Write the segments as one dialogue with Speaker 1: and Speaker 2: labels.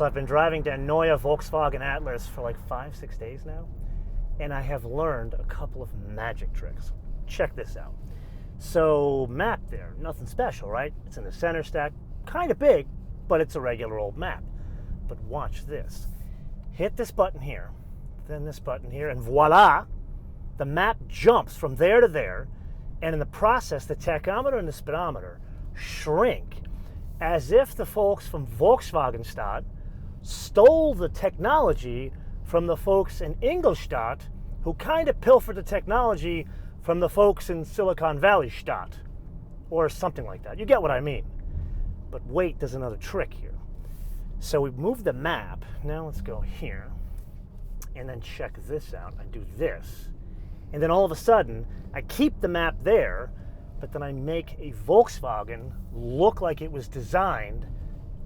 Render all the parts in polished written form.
Speaker 1: So I've been driving the Neue Volkswagen Atlas for like 5-6 days now, and I have learned a couple of magic tricks. Check this out. So map there, nothing special, right? It's in the center stack, kind of big, but it's a regular old map. But watch this. Hit this button here, then this button here, and voila, the map jumps from there to there, and in the process, the tachometer and the speedometer shrink as if the folks from Volkswagenstadt stole the technology from the folks in Ingolstadt, who kind of pilfered the technology from the folks in Silicon Valley Stadt, or something like that. You get what I mean. But wait, there's another trick here. So we move the map. Now let's go here, and then check this out. I do this, and then all of a sudden, I keep the map there, but then I make a Volkswagen look like it was designed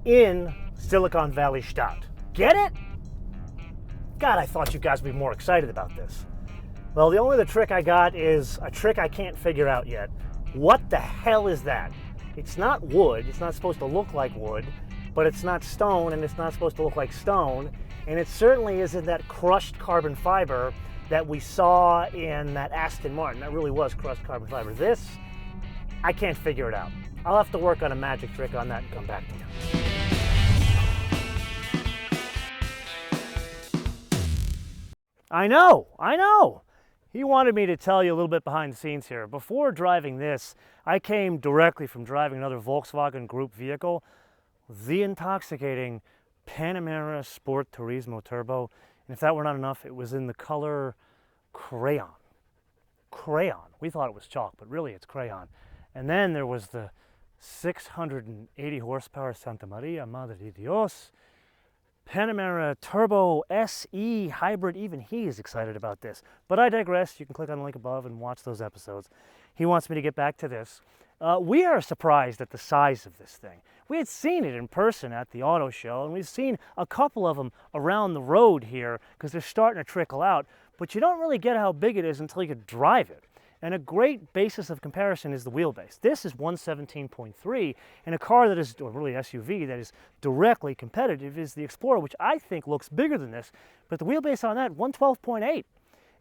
Speaker 1: in Silicon Valley Stadt. Get it? God, I thought you guys would be more excited about this. Well, the only other trick I got is a trick I can't figure out yet. What the hell is that? It's not wood. It's not supposed to look like wood, but it's not stone, and it's not supposed to look like stone, and it certainly isn't that crushed carbon fiber that we saw in that Aston Martin. That really was crushed carbon fiber. This, I can't figure it out. I'll have to work on a magic trick on that and come back to you. I know. He wanted me to tell you a little bit behind the scenes here. Before driving this, I came directly from driving another Volkswagen Group vehicle, the intoxicating Panamera Sport Turismo Turbo. And if that were not enough, it was in the color crayon. Crayon. We thought it was chalk, but really it's crayon. And then there was the 680 horsepower Santa Maria Madre de Dios Panamera Turbo SE Hybrid. Even he is excited about this. But I digress. You can click on the link above and watch those episodes. He wants me to get back to this. We are surprised at the size of this thing. We had seen it in person at the auto show, and we've seen a couple of them around the road here because they're starting to trickle out, but you don't really get how big it is until you can drive it. And a great basis of comparison is the wheelbase. This is 117.3, and a car that is, or really SUV, that is directly competitive is the Explorer, which I think looks bigger than this, but the wheelbase on that, 112.8.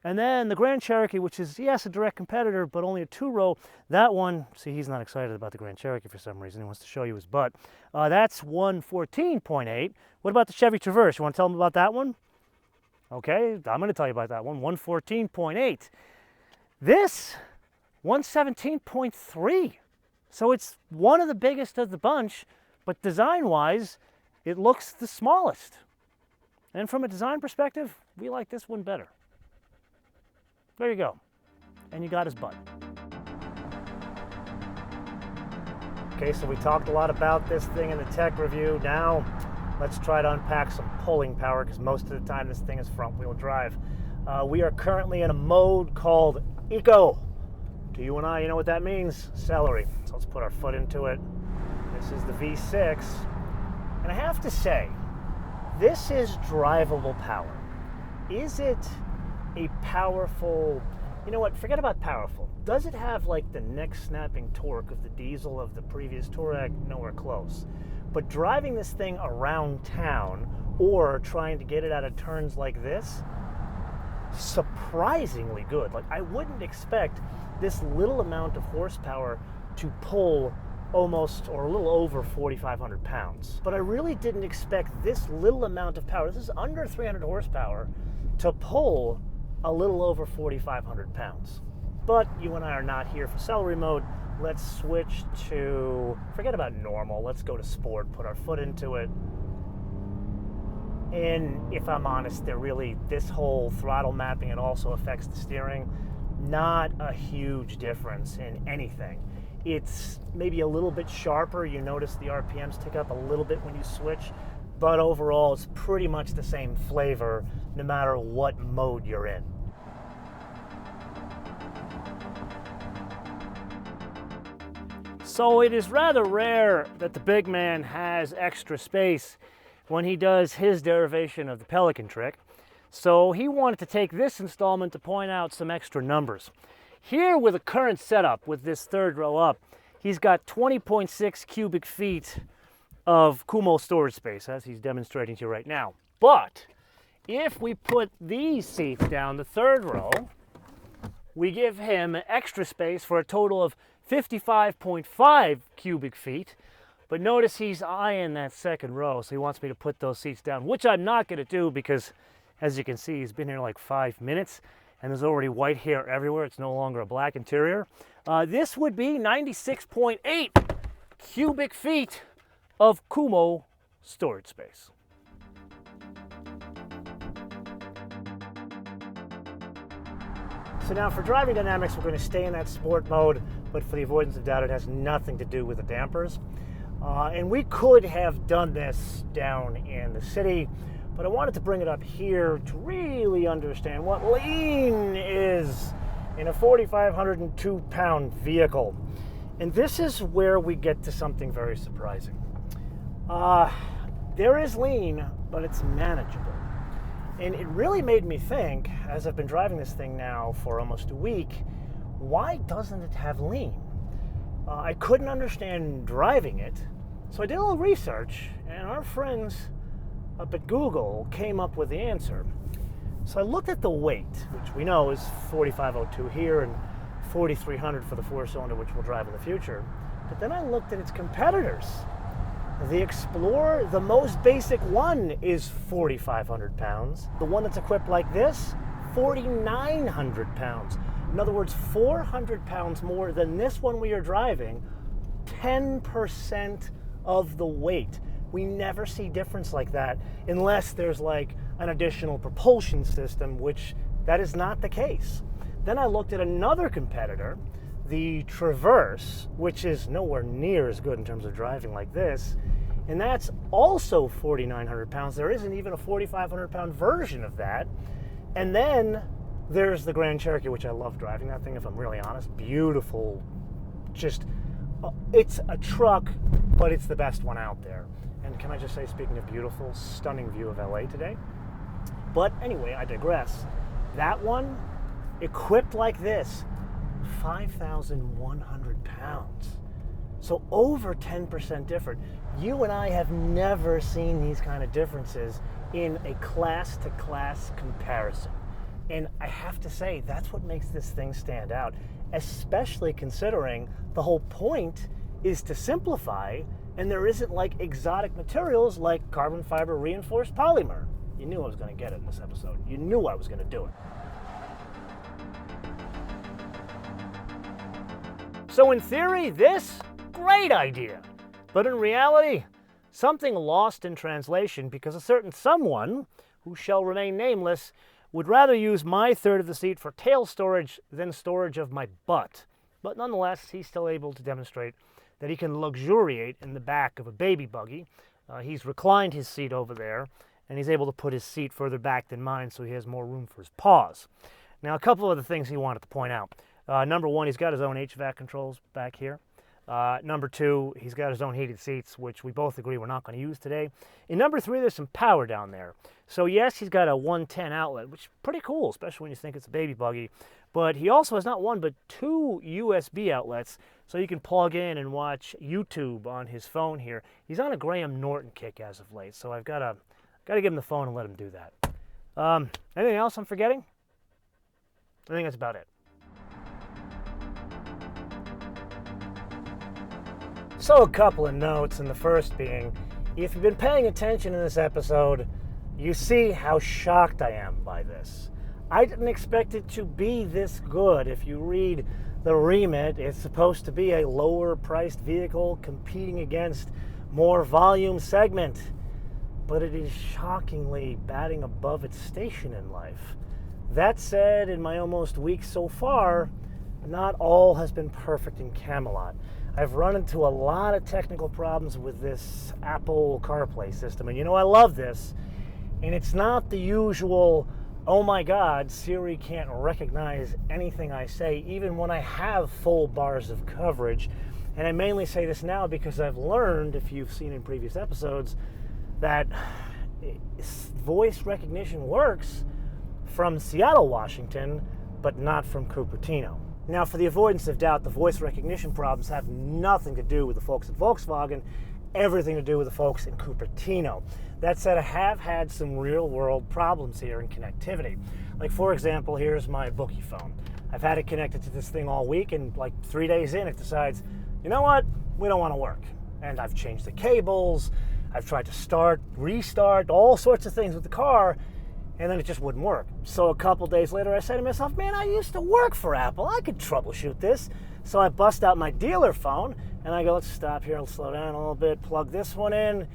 Speaker 1: And then the Grand Cherokee, which is, yes, a direct competitor, but only a two-row. That one, see, he's not excited about the Grand Cherokee for some reason. He wants to show you his butt. That's 114.8. What about the Chevy Traverse? You want to tell him about that one? Okay, I'm going to tell you about that one, 114.8. This, 117.3. So it's one of the biggest of the bunch, but design-wise, it looks the smallest. And from a design perspective, we like this one better. There you go. And you got his butt. Okay, so we talked a lot about this thing in the tech review. Now, let's try to unpack some pulling power, because most of the time this thing is front-wheel drive. We are currently in a mode called Eco. To you and I, you know what that means? Celery. So let's put our foot into it. This is the V6. And I have to say, this is drivable power. Is it a powerful, you know what, forget about powerful. Does it have like the neck snapping torque of the diesel of the previous Touareg? Nowhere close. But driving this thing around town or trying to get it out of turns like this, surprisingly good. Like, I wouldn't expect this little amount of horsepower to pull almost or a little over 4,500 pounds. But I really didn't expect this little amount of power, this is under 300 horsepower, to pull a little over 4,500 pounds. But you and I are not here for celery mode. Let's switch to, forget about normal, let's go to sport, put our foot into it. And if I'm honest, this whole throttle mapping, it also affects the steering. Not a huge difference in anything. It's maybe a little bit sharper. You notice the RPMs tick up a little bit when you switch, but overall it's pretty much the same flavor no matter what mode you're in. So it is rather rare that the big man has extra space when he does his derivation of the Pelican trick. So he wanted to take this installment to point out some extra numbers. Here with the current setup, with this third row up, he's got 20.6 cubic feet of Kumo storage space, as he's demonstrating to you right now. But if we put these seats down the third row, we give him extra space for a total of 55.5 cubic feet. But notice he's eyeing that second row, so he wants me to put those seats down, which I'm not going to do because, as you can see, he's been here like 5 minutes, and there's already white hair everywhere. It's no longer a black interior. This would be 96.8 cubic feet of Kumo storage space. So now for driving dynamics, we're going to stay in that sport mode, but for the avoidance of doubt, it has nothing to do with the dampers. And we could have done this down in the city, but I wanted to bring it up here to really understand what lean is in a 4,502-pound vehicle. And this is where we get to something very surprising. There is lean, but it's manageable. And it really made me think, as I've been driving this thing now for almost a week, why doesn't it have lean? I couldn't understand driving it, so I did a little research, and our friends up at Google came up with the answer. So I looked at the weight, which we know is 4,502 here and 4,300 for the four-cylinder, which we'll drive in the future. But then I looked at its competitors. The Explorer, the most basic one, is 4,500 pounds. The one that's equipped like this, 4,900 pounds. In other words, 400 pounds more than this one we are driving, 10% of the weight. We never see difference like that unless there's like an additional propulsion system, which that is not the case. Then I looked at another competitor, the Traverse, which is nowhere near as good in terms of driving like this, and that's also 4,900 pounds. There isn't even a 4,500 pound version of that. And then there's the Grand Cherokee, which I love driving that thing, if I'm really honest. Beautiful. Just, it's a truck, but it's the best one out there. And can I just say, speaking of beautiful, stunning view of LA today. But anyway, I digress. That one, equipped like this, 5,100 pounds. So over 10% different. You and I have never seen these kind of differences in a class-to-class comparison. And I have to say, that's what makes this thing stand out, especially considering the whole point is to simplify, and there isn't like exotic materials like carbon fiber reinforced polymer. You knew I was going to get it in this episode. You knew I was going to do it. So in theory, this, great idea. But in reality, something lost in translation because a certain someone, who shall remain nameless, would rather use my third of the seat for tail storage than storage of my butt. But nonetheless, he's still able to demonstrate that he can luxuriate in the back of a baby buggy. He's reclined his seat over there, and he's able to put his seat further back than mine so he has more room for his paws. Now, a couple of other things he wanted to point out. Number one, he's got his own HVAC controls back here. Number two, he's got his own heated seats, which we both agree we're not going to use today. And number three, there's some power down there. So yes, he's got a 110 outlet, which is pretty cool, especially when you think it's a baby buggy. But he also has not one, but two USB outlets, so you can plug in and watch YouTube on his phone here. He's on a Graham Norton kick as of late, so I've got to give him the phone and let him do that. Anything else I'm forgetting? I think that's about it. So a couple of notes, and the first being, if you've been paying attention in this episode, you see how shocked I am by this. I didn't expect it to be this good. If you read the remit, it's supposed to be a lower priced vehicle competing against more volume segment, but it is shockingly batting above its station in life. That said, in my almost week so far, not all has been perfect in Camelot. I've run into a lot of technical problems with this Apple CarPlay system, and you know I love this, and it's not the usual, oh my God, Siri can't recognize anything I say, even when I have full bars of coverage. And I mainly say this now because I've learned, if you've seen in previous episodes, that voice recognition works from Seattle, Washington, but not from Cupertino. Now, for the avoidance of doubt, the voice recognition problems have nothing to do with the folks at Volkswagen. everything to do with the folks in Cupertino. That said, I have had some real-world problems here in connectivity. Like, for example, here's my bookie phone. I've had it connected to this thing all week, and like 3 days in, it decides, you know what, we don't want to work. And I've changed the cables, I've tried to start, restart, all sorts of things with the car, and then it just wouldn't work. So a couple days later, I said to myself, man, I used to work for Apple. I could troubleshoot this. So I bust out my dealer phone, and I go, let's stop here and slow down a little bit, plug this one in,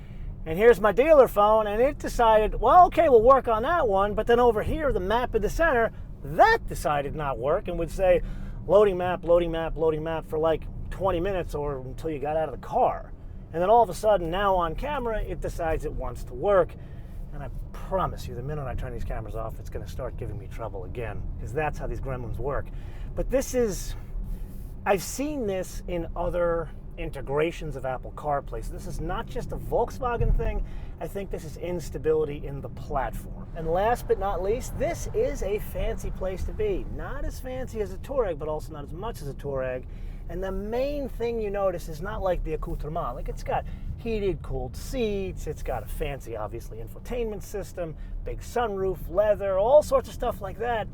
Speaker 1: and here's my dealer phone, and it decided, well, okay, we'll work on that one, but then over here, the map in the center, that decided not work and would say, loading map, loading map, loading map for like 20 minutes or until you got out of the car. And then all of a sudden, now on camera, it decides it wants to work. And I promise you, the minute I turn these cameras off, it's going to start giving me trouble again, because that's how these gremlins work. But this is, I've seen this in other integrations of Apple CarPlay. So this is not just a Volkswagen thing. I think this is instability in the platform. And last but not least, this is a fancy place to be. Not as fancy as a Touareg, but also not as much as a Touareg. And the main thing you notice is not like the accoutrement. Like, it's got heated, cooled seats. It's got a fancy, obviously, infotainment system, big sunroof, leather, all sorts of stuff like that.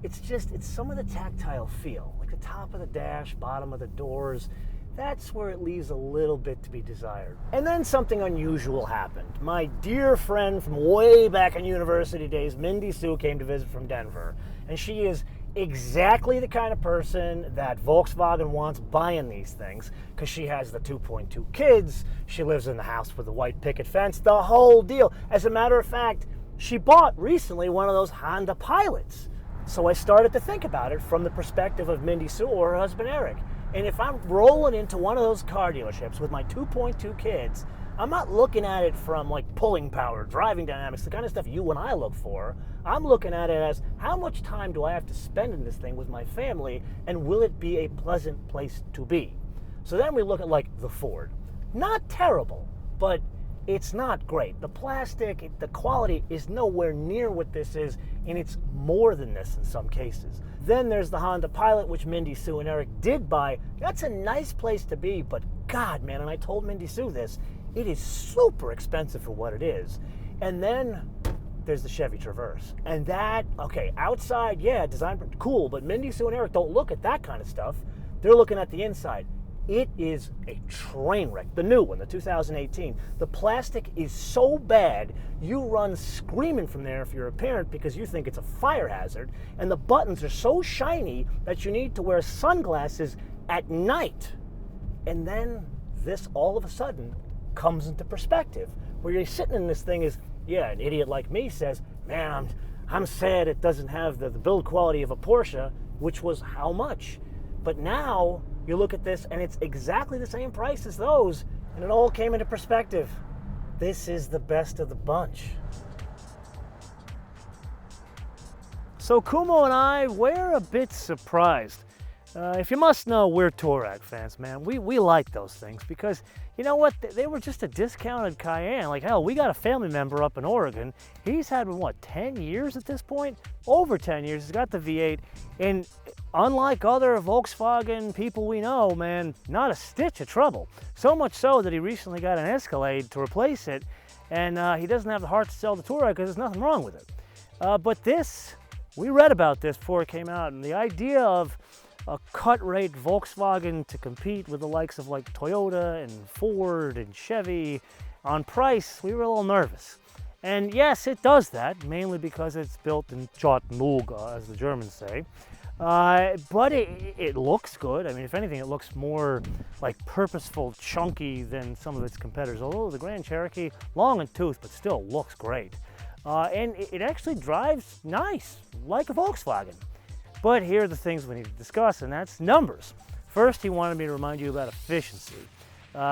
Speaker 1: It's some of the tactile feel, like the top of the dash, bottom of the doors. That's where it leaves a little bit to be desired. And then something unusual happened. My dear friend from way back in university days, Mindy Sue, came to visit from Denver. And she is exactly the kind of person that Volkswagen wants buying these things, because she has the 2.2 kids, she lives in the house with the white picket fence, the whole deal. As a matter of fact, she bought recently one of those Honda Pilots. So I started to think about it from the perspective of Mindy Sue or her husband Eric. And if I'm rolling into one of those car dealerships with my 2.2 kids, I'm not looking at it from like pulling power, driving dynamics, the kind of stuff you and I look for. I'm looking at it as, how much time do I have to spend in this thing with my family, and will it be a pleasant place to be? So then we look at like the Ford. Not terrible, but it's not great. The plastic, the quality is nowhere near what this is, and it's more than this in some cases. Then there's the Honda Pilot, which Mindy Sue and Eric did buy. That's a nice place to be, but God, man, and I told Mindy Sue this, it is super expensive for what it is. And then there's the Chevy Traverse. And that, okay, outside, yeah, design, cool, but Mindy Sue and Eric don't look at that kind of stuff. They're looking at the inside. It is a train wreck. The new one, the 2018. The plastic is so bad, you run screaming from there if you're a parent because you think it's a fire hazard. And the buttons are so shiny that you need to wear sunglasses at night. And then this all of a sudden comes into perspective. Where you're sitting in this thing is, yeah, an idiot like me says, man, I'm sad it doesn't have the build quality of a Porsche, which was how much? But now you look at this and it's exactly the same price as those, and it all came into perspective. This is the best of the bunch. So Kumo and I, we're a bit surprised. If you must know, we're Touareg fans, man. We like those things because, you know what, they were just a discounted Cayenne. Like, hell, we got a family member up in Oregon. He's had, what, 10 years at this point? Over 10 years. He's got the V8. And unlike other Volkswagen people we know, man, not a stitch of trouble. So much so that he recently got an Escalade to replace it, and he doesn't have the heart to sell the Touareg because there's nothing wrong with it. But this, we read about this before it came out, and the idea of a cut-rate Volkswagen to compete with the likes of like Toyota and Ford and Chevy on price, we were a little nervous. And yes, it does that, mainly because it's built in Chattanooga, as the Germans say. But it looks good. I mean, if anything, it looks more like purposeful, chunky than some of its competitors. Although the Grand Cherokee, long in tooth, but still looks great. And it actually drives nice, like a Volkswagen. But here are the things we need to discuss, and that's numbers. First, he wanted me to remind you about efficiency.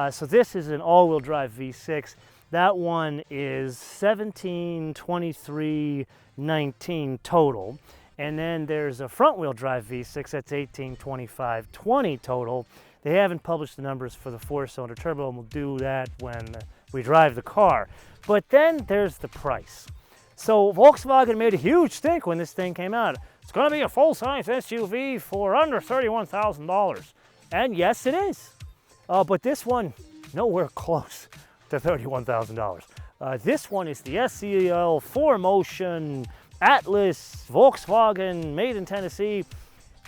Speaker 1: So this is an all-wheel drive V6. That one is 1723.19 total. And then there's a front-wheel drive V6, that's 1825.20 total. They haven't published the numbers for the 4-cylinder turbo, and we'll do that when we drive the car. But then there's the price. So Volkswagen made a huge stink when this thing came out. It's going to be a full-size SUV for under $31,000. And yes, it is. But this one, nowhere close to $31,000. This one is the SEL 4Motion Atlas Volkswagen, made in Tennessee.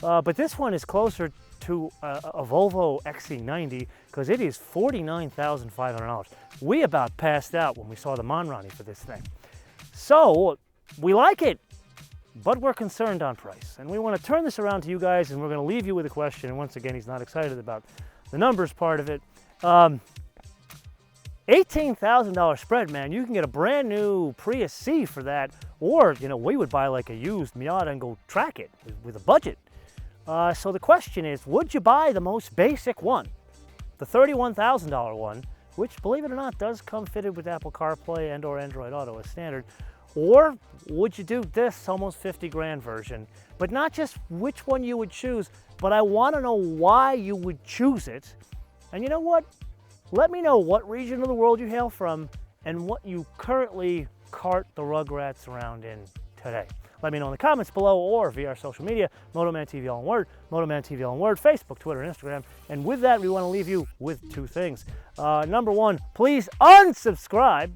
Speaker 1: But this one is closer to a Volvo XC90 because it is $49,500. We about passed out when we saw the Monroney for this thing. So we like it, but we're concerned on price. And we want to turn this around to you guys, and we're going to leave you with a question. And once again, he's not excited about the numbers part of it. $18,000 spread, man. You can get a brand new Prius C for that, or, you know, we would buy like a used Miata and go track it with a budget. So the question is, would you buy the most basic one, the $31,000 one, which, believe it or not, does come fitted with Apple CarPlay and or Android Auto as standard, or would you do this almost 50 grand version? But not just which one you would choose, but I want to know why you would choose it. And you know what? Let me know what region of the world you hail from and what you currently cart the Rugrats around in today. Let me know in the comments below or via our social media, MotoManTV all in word, MotoManTV all in word, Facebook, Twitter, and Instagram. And with that, we want to leave you with two things. Number one, please unsubscribe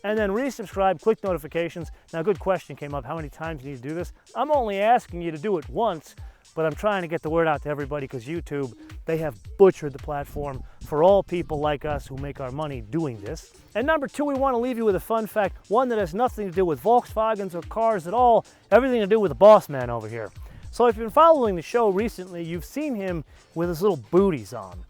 Speaker 1: and then resubscribe, click notifications. Now, good question came up, how many times you need to do this? I'm only asking you to do it once, but I'm trying to get the word out to everybody because YouTube, they have butchered the platform for all people like us who make our money doing this. And number two, we want to leave you with a fun fact, one that has nothing to do with Volkswagens or cars at all, everything to do with the boss man over here. So if you've been following the show recently, you've seen him with his little booties on.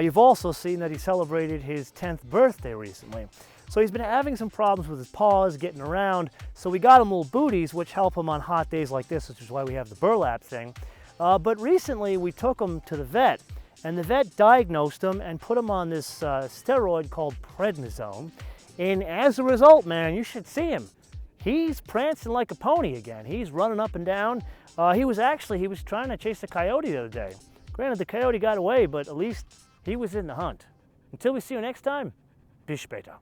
Speaker 1: You've also seen that he celebrated his 10th birthday recently. So he's been having some problems with his paws, getting around, so we got him little booties, which help him on hot days like this, which is why we have the burlap thing. But recently, we took him to the vet, and the vet diagnosed him and put him on this steroid called prednisone. And as a result, man, you should see him. He's prancing like a pony again. He's running up and down. He was trying to chase a coyote the other day. Granted, the coyote got away, but at least he was in the hunt. Until we see you next time, bis später.